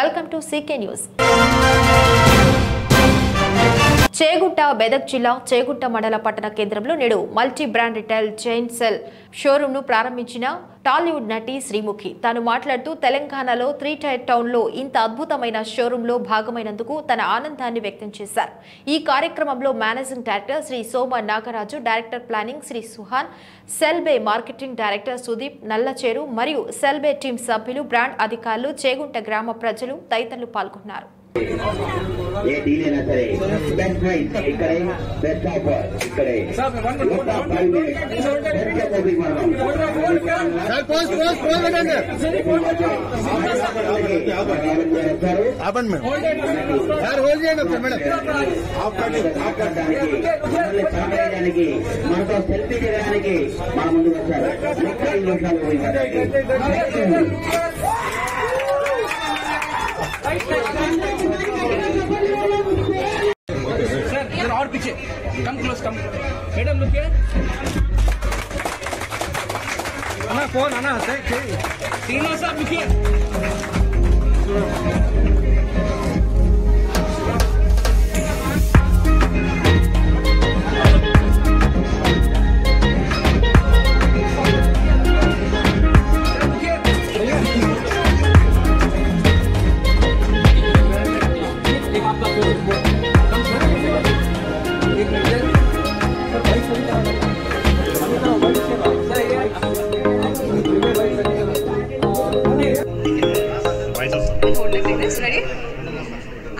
Welcome to CK news. Chegunta Medak జిల్లా చేగుంట మండల పట్టణ కేంద్రంలో నేడు multi brand retail chain cell showroom ను ప్రారంభించిన టాలీవుడ్ నటి శ్రీముఖి తాను మాట్లాడుతూ తెలంగాణలో 3 టైర్ టౌన్ లో ఇంత అద్భుతమైన షోరూమ్ లో భాగమైనందుకు తన ఆనందాన్ని వ్యక్తం చేశారు. ఈ కార్యక్రమంలో మేనేజింగ్ డైరెక్టర్ శ్రీ సోమ Nagaraju, director planning Shri Suhan, సెల్బే marketing director Sudeep Nallacheru మరియు సెల్బే టీమ్ సభ్యులు, బ్రాండ్ అధికారులు, చేగుంట గ్రామ ప్రజలు తదితరులు పాల్గొన్నారు. ఏ డీల్ అయినా సరే బెస్ట్ ప్రైస్ ఇక్కడే, బెస్ట్ ఆఫర్ ఇక్కడే. మనతో సెల్ఫీ చేయడానికి మన ముందుకు వచ్చారు. 35 నిమిషాలు सर इधर और पीछे come close come madam look here आना फोन आना तीनों सब लुक हियर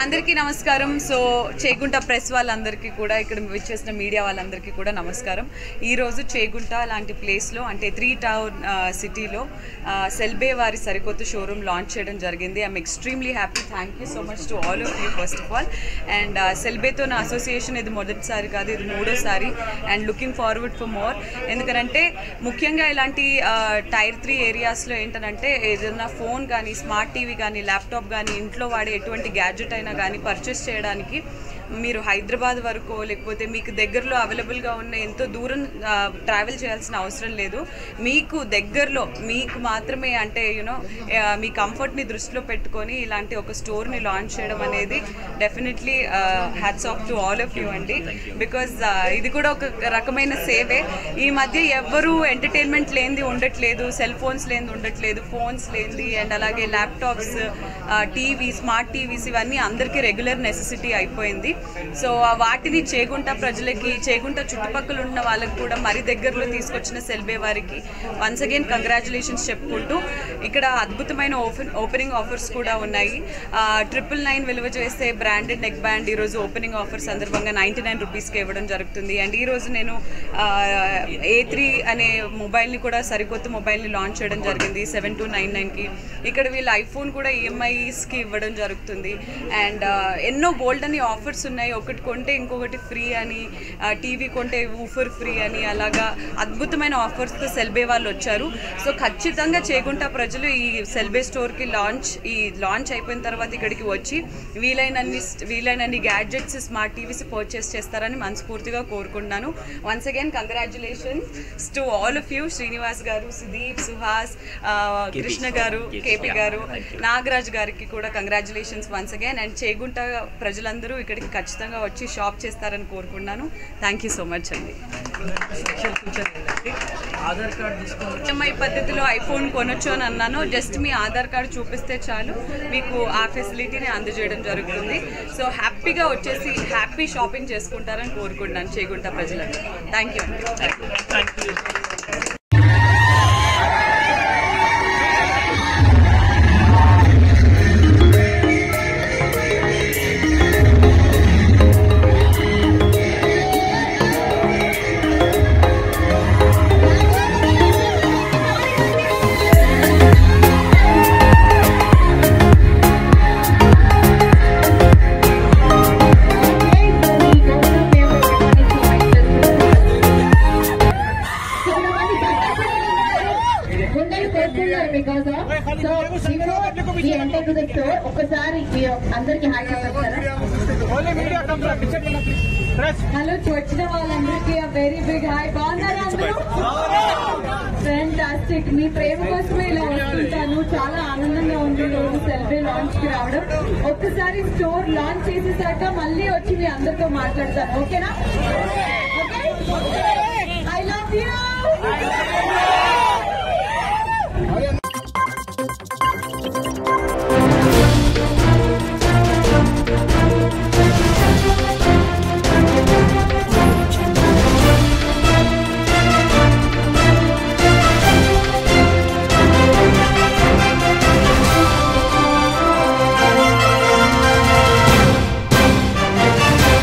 అందరికీ నమస్కారం. సో చేగుంట ప్రెస్ వాళ్ళందరికీ కూడా, ఇక్కడ విచ్చేసిన మీడియా వాళ్ళందరికీ కూడా నమస్కారం. ఈరోజు చేగుంట లాంటి ప్లేస్లో, అంటే 3 టౌన్ సిటీలో సెల్బే వారి సరికొత్త షోరూమ్ లాంచ్ చేయడం జరిగింది. I'm extremely happy. Thank you so much to all of you first of all. And సెల్బేతో నా అసోసియేషన్ ఇది మొదటిసారి కాదు, ఇది 3వ సారి. And looking forward for more. ఎందుకంటే ముఖ్యంగా ఇలాంటి టైర్ 3 ఏరియాస్లో ఏంటంటే ఏదైనా ఫోన్ కానీ, స్మార్ట్ టీవీ కానీ, ల్యాప్టాప్ కానీ, ఇంట్లో వాడే ఎటువంటి గ్యాడ్జెట్ అయినా కానీ పర్చేస్ చేయడానికి మీరు హైదరాబాద్ వరకు లేకపోతే మీకు దగ్గరలో అవైలబుల్గా ఉన్న ఎంతో దూరం ట్రావెల్ చేయాల్సిన అవసరం లేదు. మీకు దగ్గరలో మీకు మాత్రమే, అంటే యూనో మీ కంఫర్ట్ని దృష్టిలో పెట్టుకొని ఇలాంటి ఒక స్టోర్ని లాంచ్ చేయడం అనేది definitely hats off to all of you అండి. బికాజ్ ఇది కూడా ఒక రకమైన సేవే. ఈ మధ్య ఎవ్వరూ ఎంటర్టైన్మెంట్ లేనిది ఉండట్లేదు, సెల్ ఫోన్స్ లేనిది ఉండట్లేదు, ఫోన్స్ లేనిది, అండ్ అలాగే ల్యాప్టాప్స్, టీవీ, స్మార్ట్ టీవీస్ ఇవన్నీ అందరికీ రెగ్యులర్ నెసెసిటీ అయిపోయింది. సో వాటిని చేగుంట ప్రజలకి, చేగుంట చుట్టుపక్కల ఉన్న వాళ్ళకి కూడా మరి దగ్గరలో తీసుకొచ్చిన సెల్బే వారికి వన్స్ అగైన్ కంగ్రాచులేషన్స్ చెప్పుకుంటూ, ఇక్కడ అద్భుతమైన ఓపెనింగ్ ఆఫర్స్ కూడా ఉన్నాయి. 999 విలువ చేసే బ్రాండెడ్ నెక్ బ్యాండ్ ఈరోజు ఓపెనింగ్ ఆఫర్ సందర్భంగా 99 రూపీస్కి ఇవ్వడం జరుగుతుంది. అండ్ ఈరోజు నేను A3 అనే మొబైల్ని కూడా, సరికొత్త మొబైల్ని లాంచ్ చేయడం జరిగింది 7299కి. ఇక్కడ వీళ్ళు ఐఫోన్ కూడా EMIస్కి ఇవ్వడం జరుగుతుంది. అండ్ ఎన్నో బోల్డ్ అని ఆఫర్స్ ఉన్నాయి. ఒకటి కొంటే ఇంకొకటి ఫ్రీ అని, టీవీ కొంటే ఊఫర్ ఫ్రీ అని, అలాగా అద్భుతమైన ఆఫర్స్తో సెల్బే వాళ్ళు వచ్చారు. సో ఖచ్చితంగా చేగుంట ప్రజలు ఈ సెల్బే స్టోర్కి లాంచ్ అయిపోయిన తర్వాత ఇక్కడికి వచ్చి వీలైనన్ని గ్యాడ్జెట్స్, స్మార్ట్ టీవీస్ పర్చేస్ చేస్తారని మనస్ఫూర్తిగా కోరుకుంటున్నాను. Once again congratulations to all of you. Srinivas గారు, సుదీప్, సుహాస్, కృష్ణ గారు, కేపీ గారు, నాగరాజ్ గారికి కూడా congratulations once again. And Chegunta ప్రజలందరూ ఇక్కడికి ఖచ్చితంగా వచ్చి షాప్ చేస్తారని కోరుకున్నాను. థ్యాంక్ యూ సో మచ్ అండి. ఆధార్ కార్డ్ తీసుకొని EMI పద్ధతిలో ఐఫోన్ కొనొచ్చు అని అన్నాను. జస్ట్ మీ ఆధార్ కార్డు చూపిస్తే చాలు, మీకు ఆ ఫెసిలిటీని అందజేయడం జరుగుతుంది. సో హ్యాపీగా వచ్చేసి హ్యాపీ షాపింగ్ చేసుకుంటారని కోరుకుంటున్నాను చేగుంట ప్రజలందరూ. థ్యాంక్ యూ అండి. Thank you. హలో వచ్చిన వాళ్ళందరికీ వెరీ బిగ్ హాయ్. బాగున్నారా అందరూ? ఫ్యాంటాస్టిక్. మీ ప్రేమ కోసమే ఇలా వస్తుంటాను. చాలా ఆనందంగా ఉంది రోజు సెల్ఫీ లాంచ్ కి రావడం. ఒక్కసారి స్టోర్ లాంచ్ చేసేసాక మళ్ళీ వచ్చి మీ అందరితో మాట్లాడతాను. ఓకేనా? ఓకే.